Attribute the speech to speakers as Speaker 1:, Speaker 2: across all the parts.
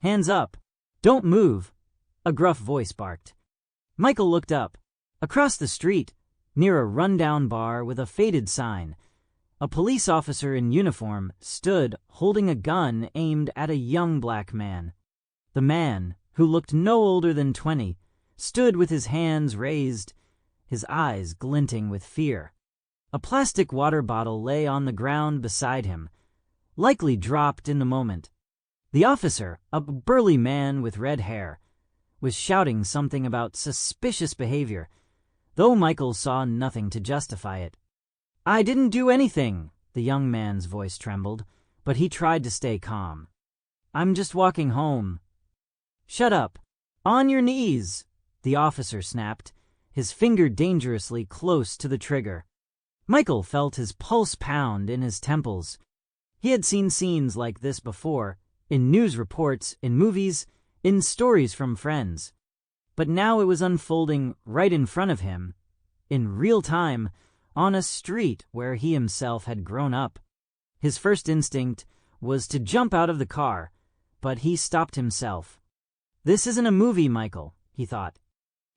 Speaker 1: "Hands up! Don't move!" a gruff voice barked. Michael looked up. Across the street, near a rundown bar with a faded sign, a police officer in uniform stood holding a gun aimed at a young black man. The man, who looked no older than 20, stood with his hands raised, his eyes glinting with fear. A plastic water bottle lay on the ground beside him, likely dropped in the moment. The officer, a burly man with red hair, was shouting something about suspicious behavior, though Michael saw nothing to justify it. "I didn't do anything," the young man's voice trembled, but he tried to stay calm. "I'm just walking home." "Shut up! On your knees!" the officer snapped, his finger dangerously close to the trigger. Michael felt his pulse pound in his temples. He had seen scenes like this before, in news reports, in movies, in stories from friends. But now it was unfolding right in front of him, in real time, on a street where he himself had grown up. His first instinct was to jump out of the car, but he stopped himself. "This isn't a movie, Michael," he thought.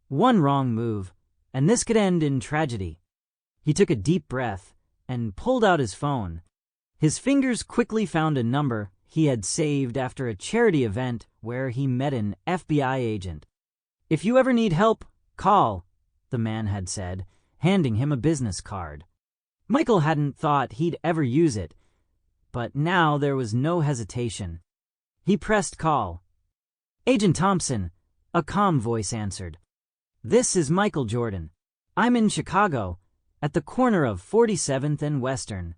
Speaker 1: "One wrong move, and this could end in tragedy." He took a deep breath and pulled out his phone. His fingers quickly found a number he had saved after a charity event where he met an FBI agent. "If you ever need help, call," the man had said, handing him a business card. Michael hadn't thought he'd ever use it, but now there was no hesitation. He pressed call. "Agent Thompson," a calm voice answered. "This is Michael Jordan. I'm in Chicago, at the corner of 47th and Western.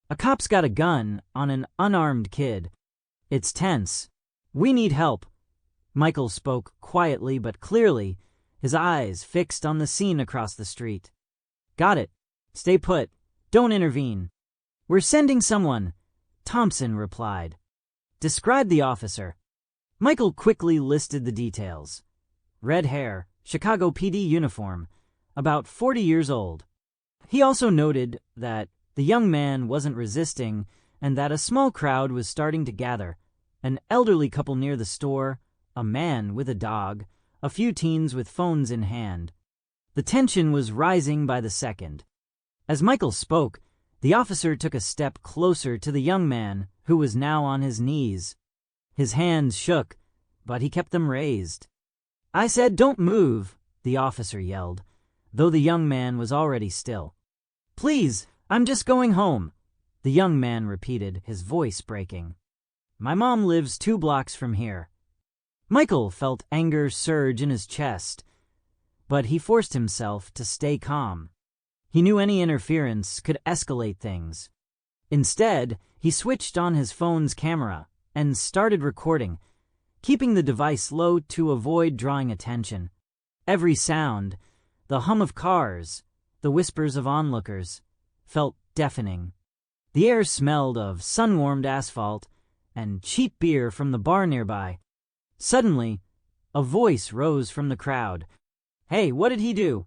Speaker 1: A cop's got a gun on an unarmed kid. It's tense. We need help." Michael spoke quietly but clearly, his eyes fixed on the scene across the street. "Got it. Stay put. Don't intervene." "We're sending someone," Thompson replied. "Describe the officer." Michael quickly listed the details. Red hair, Chicago PD uniform, about 40 years old. He also noted that the young man wasn't resisting and that a small crowd was starting to gather, an elderly couple near the store, a man with a dog, a few teens with phones in hand. The tension was rising by the second. As Michael spoke, the officer took a step closer to the young man, who was now on his knees. His hands shook, but he kept them raised. "I said don't move," the officer yelled, though the young man was already still. "Please, I'm just going home," the young man repeated, his voice breaking. "My mom lives 2 blocks from here." Michael felt anger surge in his chest, but he forced himself to stay calm. He knew any interference could escalate things. Instead, he switched on his phone's camera and started recording, keeping the device low to avoid drawing attention. Every sound, the hum of cars, the whispers of onlookers, felt deafening. The air smelled of sun-warmed asphalt and cheap beer from the bar nearby. Suddenly, a voice rose from the crowd. "Hey, what did he do?"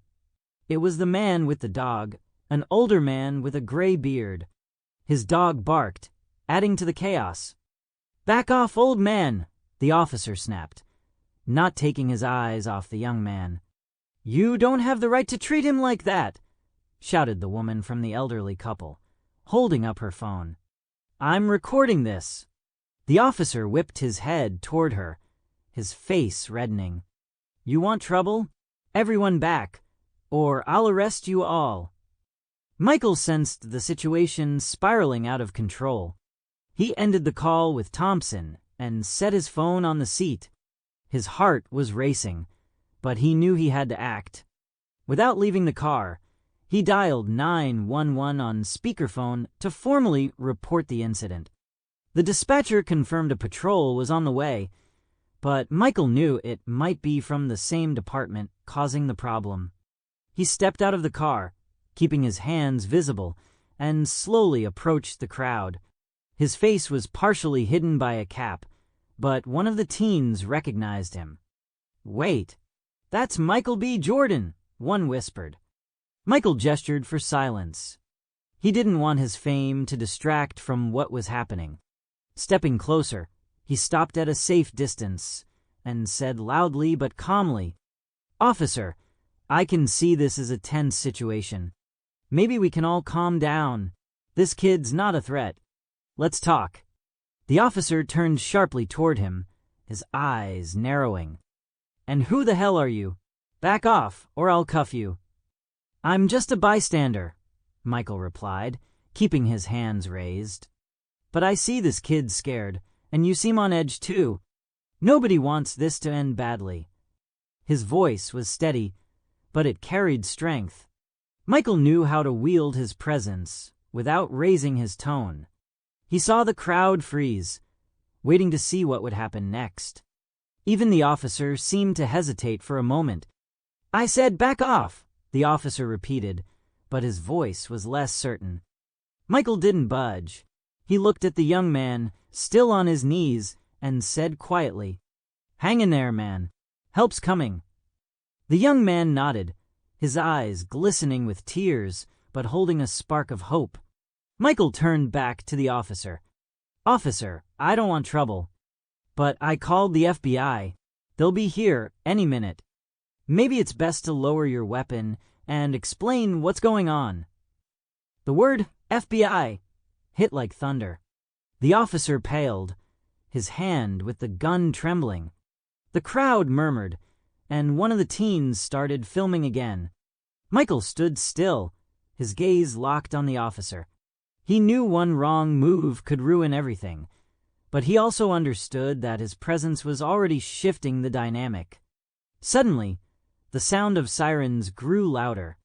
Speaker 1: It was the man with the dog, an older man with a gray beard. His dog barked, adding to the chaos. "Back off, old man," the officer snapped, not taking his eyes off the young man. "You don't have the right to treat him like that," shouted the woman from the elderly couple, holding up her phone. "I'm recording this." The officer whipped his head toward her, his face reddening. "You want trouble? Everyone back, or I'll arrest you all." Michael sensed the situation spiraling out of control. He ended the call with Thompson and set his phone on the seat. His heart was racing, but he knew he had to act. Without leaving the car, he dialed 911 on speakerphone to formally report the incident. The dispatcher confirmed a patrol was on the way, but Michael knew it might be from the same department causing the problem. He stepped out of the car, keeping his hands visible, and slowly approached the crowd. His face was partially hidden by a cap, but one of the teens recognized him. "Wait, that's Michael B. Jordan," one whispered. Michael gestured for silence. He didn't want his fame to distract from what was happening. Stepping closer, He stopped at a safe distance and said loudly but calmly, "Officer, I can see this is a tense situation. Maybe we can all calm down. This kid's not a threat. Let's talk." The officer turned sharply toward him, his eyes narrowing. "And who the hell are you? Back off, or I'll cuff you." "I'm just a bystander," Michael replied, keeping his hands raised. "But I see this kid's scared, and you seem on edge too. Nobody wants this to end badly." His voice was steady, but it carried strength. Michael knew how to wield his presence without raising his tone. He saw the crowd freeze, waiting to see what would happen next. Even the officer seemed to hesitate for a moment. "I said back off," the officer repeated, but his voice was less certain. Michael didn't budge. He looked at the young man, still on his knees, and said quietly, "Hang in there, man. Help's coming." The young man nodded, his eyes glistening with tears, but holding a spark of hope. Michael turned back to the officer. "Officer, I don't want trouble, but I called the FBI. They'll be here any minute. Maybe it's best to lower your weapon and explain what's going on." The word FBI hit like thunder. The officer paled, his hand with the gun trembling. The crowd murmured, and one of the teens started filming again. Michael stood still, his gaze locked on the officer. He knew one wrong move could ruin everything, but he also understood that his presence was already shifting the dynamic. Suddenly, the sound of sirens grew louder.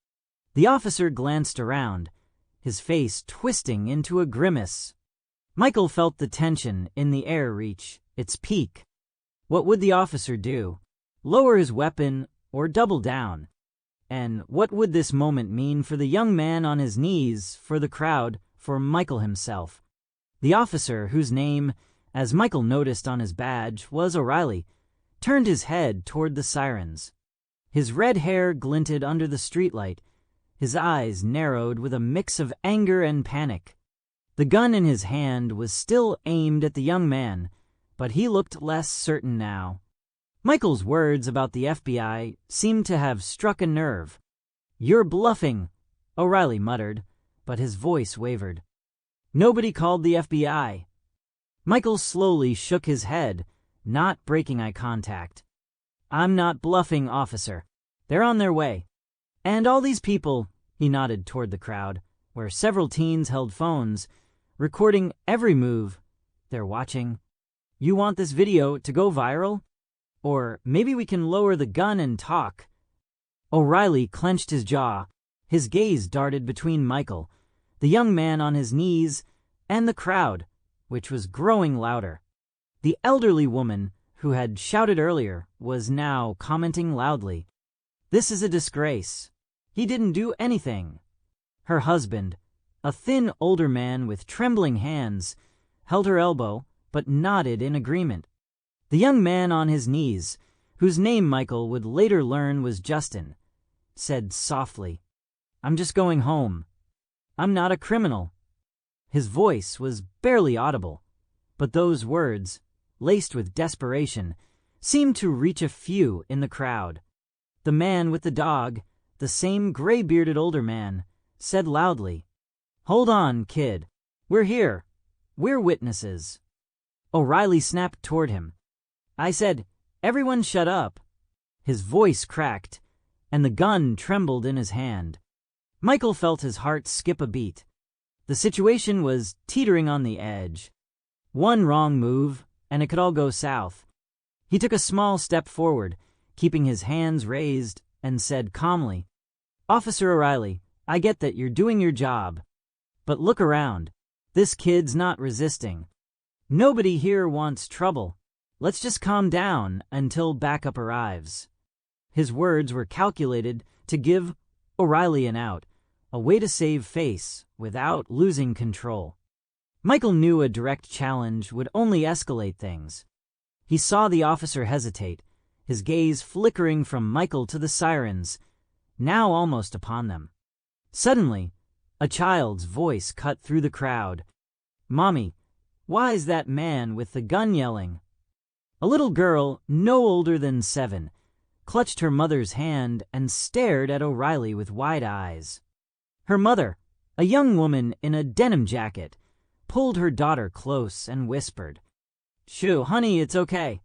Speaker 1: The officer glanced around, his face twisting into a grimace. Michael felt the tension in the air reach its peak. What would the officer do? Lower his weapon or double down? And what would this moment mean for the young man on his knees, for the crowd, for Michael himself? The officer, whose name, as Michael noticed on his badge, was O'Reilly, turned his head toward the sirens. His red hair glinted under the streetlight, his eyes narrowed with a mix of anger and panic. The gun in his hand was still aimed at the young man, but he looked less certain now. Michael's words about the FBI seemed to have struck a nerve. "You're bluffing," O'Reilly muttered, but his voice wavered. "Nobody called the FBI." Michael slowly shook his head, not breaking eye contact. "I'm not bluffing, officer. They're on their way. And all these people," he nodded toward the crowd, where several teens held phones, recording every move. "They're watching. You want this video to go viral? Or maybe we can lower the gun and talk." O'Reilly clenched his jaw. His gaze darted between Michael, the young man on his knees, and the crowd, which was growing louder. The elderly woman, who had shouted earlier, was now commenting loudly. "This is a disgrace. He didn't do anything." Her husband, a thin older man with trembling hands, held her elbow, but nodded in agreement. The young man on his knees, whose name Michael would later learn was Justin, said softly, "I'm just going home. I'm not a criminal." His voice was barely audible, but those words, laced with desperation, seemed to reach a few in the crowd. The man with the dog, the same gray-bearded older man, said loudly, "Hold on, kid. We're here. We're witnesses." O'Reilly snapped toward him. "I said, everyone shut up." His voice cracked, and the gun trembled in his hand. Michael felt his heart skip a beat. The situation was teetering on the edge. One wrong move, and it could all go south. He took a small step forward, keeping his hands raised, and said calmly, "Officer O'Reilly, I get that you're doing your job. But look around. This kid's not resisting. Nobody here wants trouble. Let's just calm down until backup arrives." His words were calculated to give O'Reilly an out, a way to save face without losing control. Michael knew a direct challenge would only escalate things. He saw the officer hesitate, his gaze flickering from Michael to the sirens, now almost upon them. Suddenly, a child's voice cut through the crowd. "Mommy, Why's that man with the gun yelling? A little girl, no older than 7, clutched her mother's hand and stared at O'Reilly with wide eyes. Her mother, a young woman in a denim jacket, pulled her daughter close and whispered, "Shoo, honey, it's okay."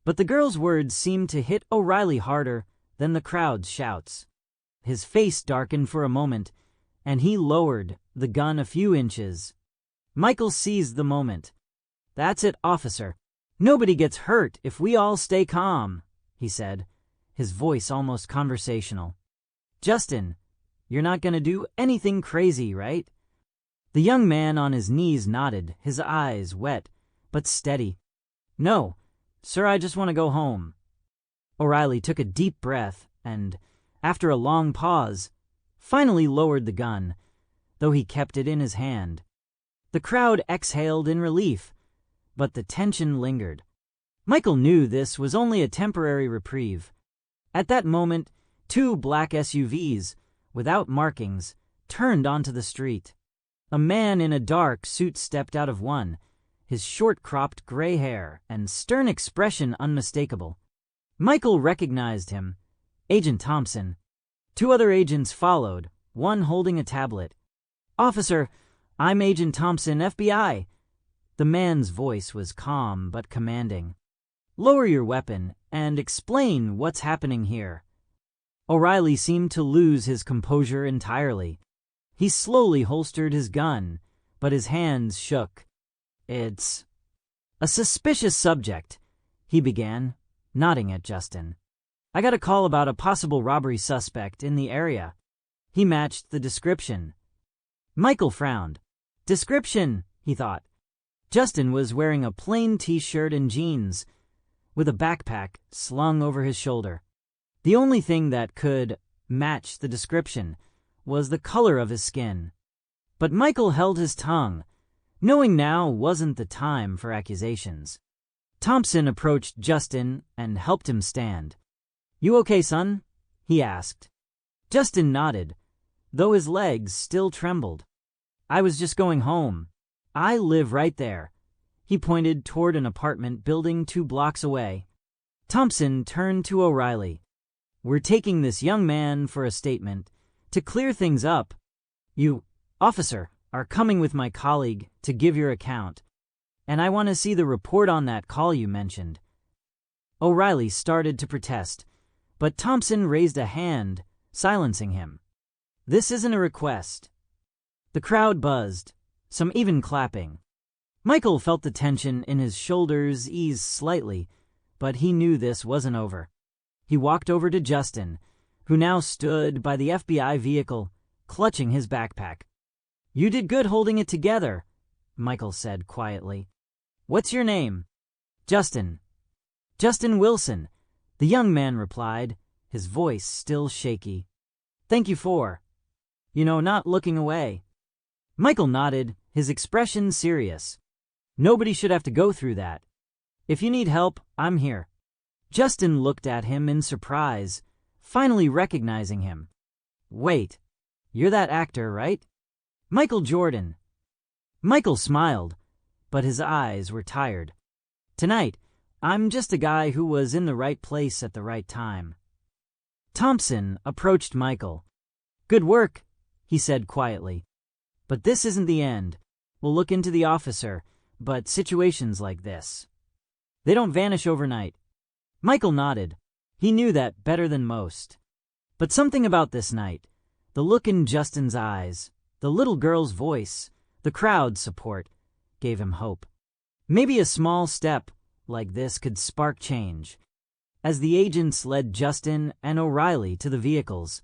Speaker 1: But the girl's words seemed to hit O'Reilly harder than the crowd's shouts. His face darkened for a moment, and he lowered the gun a few inches. Michael seized the moment. "That's it, officer. Nobody gets hurt if we all stay calm," he said, his voice almost conversational. "Justin, you're not going to do anything crazy, right?" The young man on his knees nodded, his eyes wet but steady. "No, sir, I just want to go home." O'Reilly took a deep breath and, after a long pause, finally lowered the gun, though he kept it in his hand. The crowd exhaled in relief, but the tension lingered. Michael knew this was only a temporary reprieve. At that moment, 2 black SUVs, without markings, turned onto the street. A man in a dark suit stepped out of one, his short-cropped gray hair and stern expression unmistakable. Michael recognized him, Agent Thompson. 2 other agents followed, one holding a tablet. "Officer, I'm Agent Thompson, FBI." The man's voice was calm but commanding. "Lower your weapon and explain what's happening here." O'Reilly seemed to lose his composure entirely. He slowly holstered his gun, but his hands shook. "It's a suspicious subject," he began, nodding at Justin. "I got a call about a possible robbery suspect in the area." He matched the description. Michael frowned. Description, he thought. Justin was wearing a plain t-shirt and jeans, with a backpack slung over his shoulder. The only thing that could match the description was the color of his skin. But Michael held his tongue, knowing now wasn't the time for accusations. Thompson approached Justin and helped him stand. "You okay, son?" he asked. Justin nodded, though his legs still trembled. "I was just going home. I live right there." He pointed toward an apartment building 2 blocks away. Thompson turned to O'Reilly. "We're taking this young man for a statement to clear things up. You, officer, are coming with my colleague to give your account, and I want to see the report on that call you mentioned." O'Reilly started to protest, but Thompson raised a hand, silencing him. "This isn't a request." The crowd buzzed, some even clapping. Michael felt the tension in his shoulders ease slightly, but he knew this wasn't over. He walked over to Justin, who now stood by the FBI vehicle, clutching his backpack. "You did good holding it together," Michael said quietly. "What's your name?" "Justin." "Justin Wilson," the young man replied, his voice still shaky. "Thank you for, not looking away." Michael nodded, his expression serious. "Nobody should have to go through that. If you need help, I'm here." Justin looked at him in surprise, finally recognizing him. "Wait, you're that actor, right?" "Michael Jordan." Michael smiled, but his eyes were tired. "Tonight, I'm just a guy who was in the right place at the right time." Thompson approached Michael. "Good work," he said quietly. "But this isn't the end. We'll look into the officer, but situations like this, they don't vanish overnight." Michael nodded. He knew that better than most. But something about this night, the look in Justin's eyes, the little girl's voice, the crowd's support, gave him hope. Maybe a small step like this could spark change. As the agents led Justin and O'Reilly to the vehicles,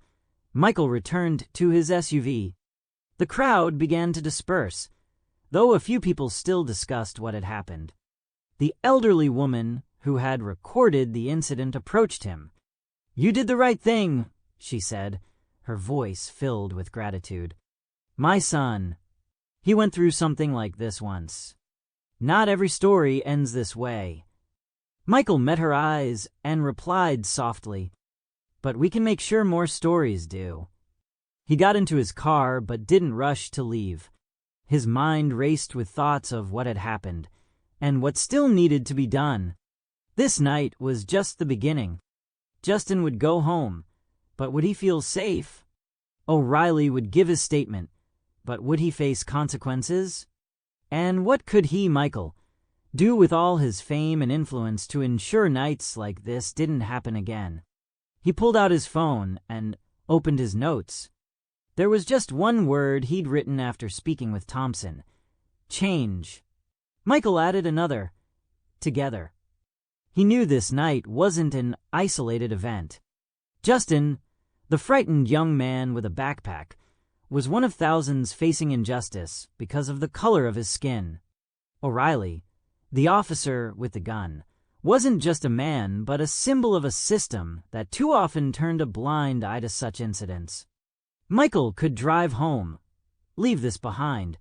Speaker 1: Michael returned to his SUV. The crowd began to disperse, though a few people still discussed what had happened. The elderly woman who had recorded the incident approached him. "You did the right thing," she said, her voice filled with gratitude. "My son, he went through something like this once. Not every story ends this way." Michael met her eyes and replied softly, "But we can make sure more stories do." He got into his car but didn't rush to leave. His mind raced with thoughts of what had happened, and what still needed to be done. This night was just the beginning. Justin would go home, but would he feel safe? O'Reilly would give his statement, but would he face consequences? And what could he, Michael, do with all his fame and influence to ensure nights like this didn't happen again? He pulled out his phone and opened his notes. There was just one word he'd written after speaking with Thompson: change. Michael added another: together. He knew this night wasn't an isolated event. Justin, the frightened young man with a backpack, was one of thousands facing injustice because of the color of his skin. O'Reilly, the officer with the gun, wasn't just a man but a symbol of a system that too often turned a blind eye to such incidents. Michael could drive home, leave this behind,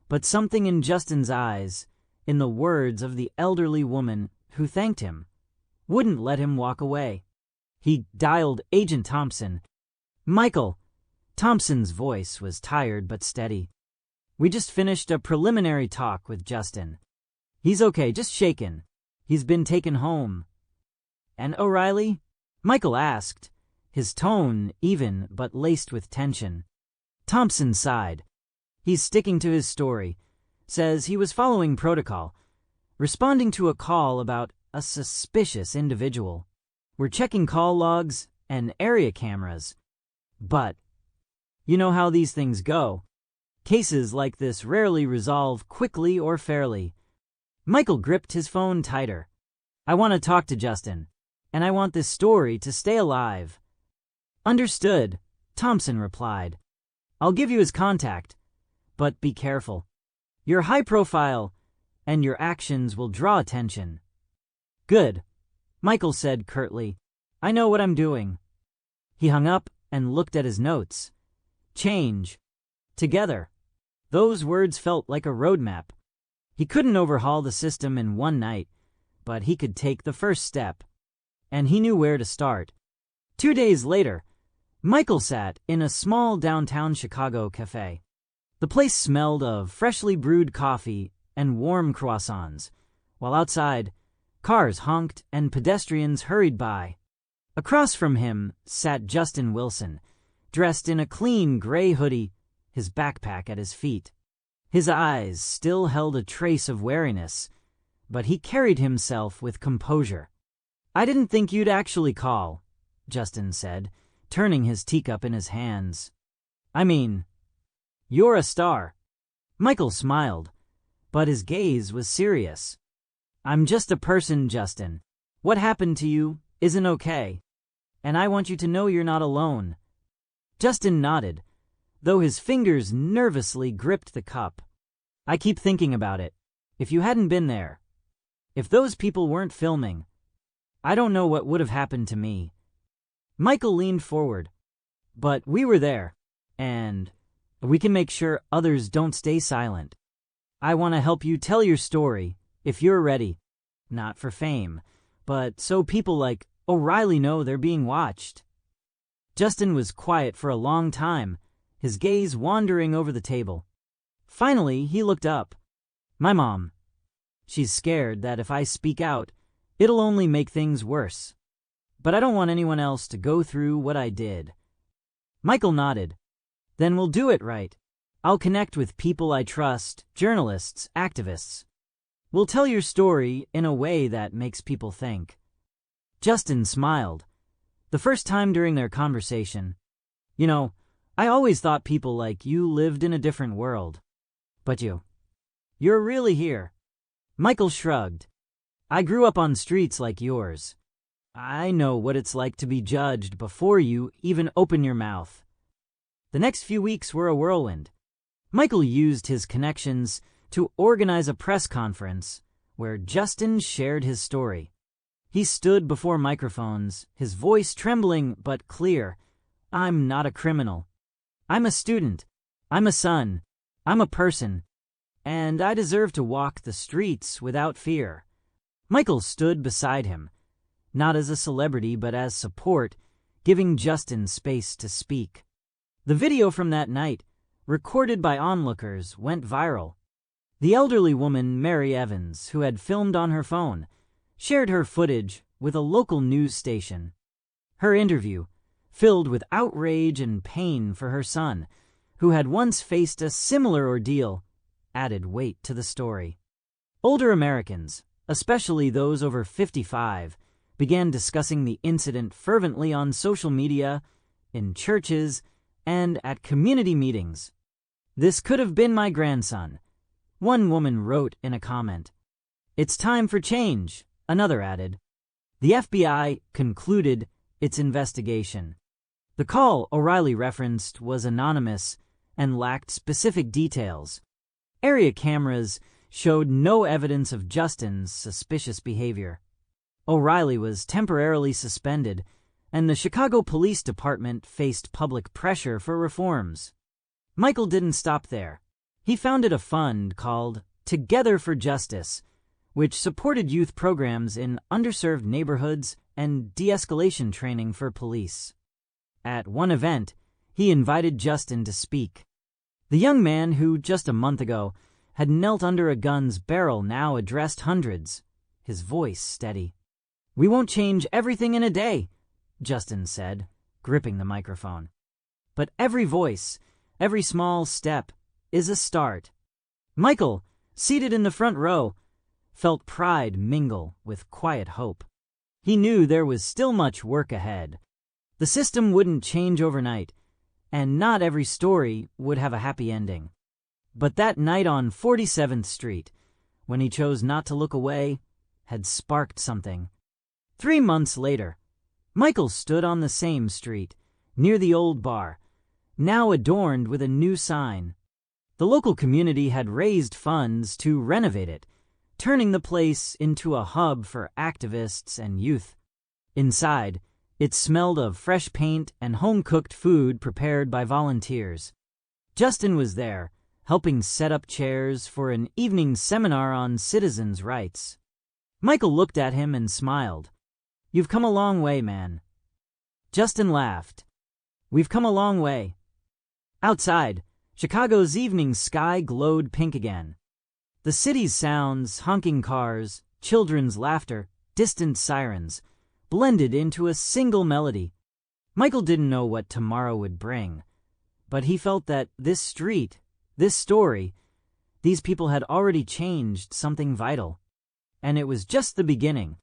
Speaker 1: but something in Justin's eyes, in the words of the elderly woman who thanked him, wouldn't let him walk away. He dialed Agent Thompson. "Michael." Thompson's voice was tired but steady. "We just finished a preliminary talk with Justin. He's okay, just shaken. He's been taken home." "And O'Reilly?" Michael asked, his tone even but laced with tension. Thompson sighed. "He's sticking to his story. Says he was following protocol, responding to a call about a suspicious individual. We're checking call logs and area cameras. But you know how these things go. Cases like this rarely resolve quickly or fairly." Michael gripped his phone tighter. "I want to talk to Justin, and I want this story to stay alive." "Understood," Thompson replied. "I'll give you his contact, but be careful. You're high profile, and your actions will draw attention." "Good," Michael said curtly. "I know what I'm doing." He hung up and looked at his notes. Change. Together. Those words felt like a roadmap. He couldn't overhaul the system in one night, but he could take the first step. And he knew where to start. 2 days later, Michael sat in a small downtown Chicago cafe. The place smelled of freshly brewed coffee and warm croissants, while outside, cars honked and pedestrians hurried by. Across from him sat Justin Wilson, dressed in a clean gray hoodie, his backpack at his feet. His eyes still held a trace of wariness, but he carried himself with composure. "I didn't think you'd actually call," Justin said, turning his teacup in his hands. "I mean, you're a star." Michael smiled, but his gaze was serious. "I'm just a person, Justin. What happened to you isn't okay, and I want you to know you're not alone." Justin nodded, though his fingers nervously gripped the cup. "I keep thinking about it. If you hadn't been there, if those people weren't filming, I don't know what would have happened to me." Michael leaned forward. "But we were there, and we can make sure others don't stay silent. I want to help you tell your story, if you're ready. Not for fame, but so people like O'Reilly know they're being watched." Justin was quiet for a long time, his gaze wandering over the table. Finally, he looked up. "My mom. She's scared that if I speak out, it'll only make things worse. But I don't want anyone else to go through what I did." Michael nodded. "Then we'll do it right. I'll connect with people I trust, journalists, activists. We'll tell your story in a way that makes people think." Justin smiled. The first time during their conversation. "You know, I always thought people like you lived in a different world. But you're really here." Michael shrugged. "I grew up on streets like yours. I know what it's like to be judged before you even open your mouth." The next few weeks were a whirlwind. Michael used his connections to organize a press conference where Justin shared his story. He stood before microphones, his voice trembling but clear. "I'm not a criminal. I'm a student. I'm a son. I'm a person. And I deserve to walk the streets without fear." Michael stood beside him, not as a celebrity but as support, giving Justin space to speak. The video from that night recorded by onlookers, went viral. The elderly woman, Mary Evans, who had filmed on her phone, shared her footage with a local news station. Her interview, filled with outrage and pain for her son, who had once faced a similar ordeal, added weight to the story. Older Americans, especially those over 55, began discussing the incident fervently on social media, in churches, and at community meetings. "This could have been my grandson," one woman wrote in a comment. "It's time for change," another added. The FBI concluded its investigation. The call O'Reilly referenced was anonymous and lacked specific details. Area cameras showed no evidence of Justin's suspicious behavior. O'Reilly was temporarily suspended, and the Chicago Police Department faced public pressure for reforms. Michael didn't stop there. He founded a fund called Together for Justice, which supported youth programs in underserved neighborhoods and de-escalation training for police. At one event, he invited Justin to speak. The young man who, just a month ago, had knelt under a gun's barrel now addressed hundreds, his voice steady. "We won't change everything in a day," Justin said, gripping the microphone. "But every voice, every small step, is a start." Michael, seated in the front row, felt pride mingle with quiet hope. He knew there was still much work ahead. The system wouldn't change overnight, and not every story would have a happy ending. But that night on 47th Street, when he chose not to look away, had sparked something. 3 months later, Michael stood on the same street, near the old bar, now adorned with a new sign. The local community had raised funds to renovate it, turning the place into a hub for activists and youth. Inside, it smelled of fresh paint and home-cooked food prepared by volunteers. Justin was there, helping set up chairs for an evening seminar on citizens' rights. Michael looked at him and smiled. "You've come a long way, man." Justin laughed. "We've come a long way." Outside, Chicago's evening sky glowed pink again. The city's sounds, honking cars, children's laughter, distant sirens, blended into a single melody. Michael didn't know what tomorrow would bring, but he felt that this street, this story, these people had already changed something vital. And it was just the beginning.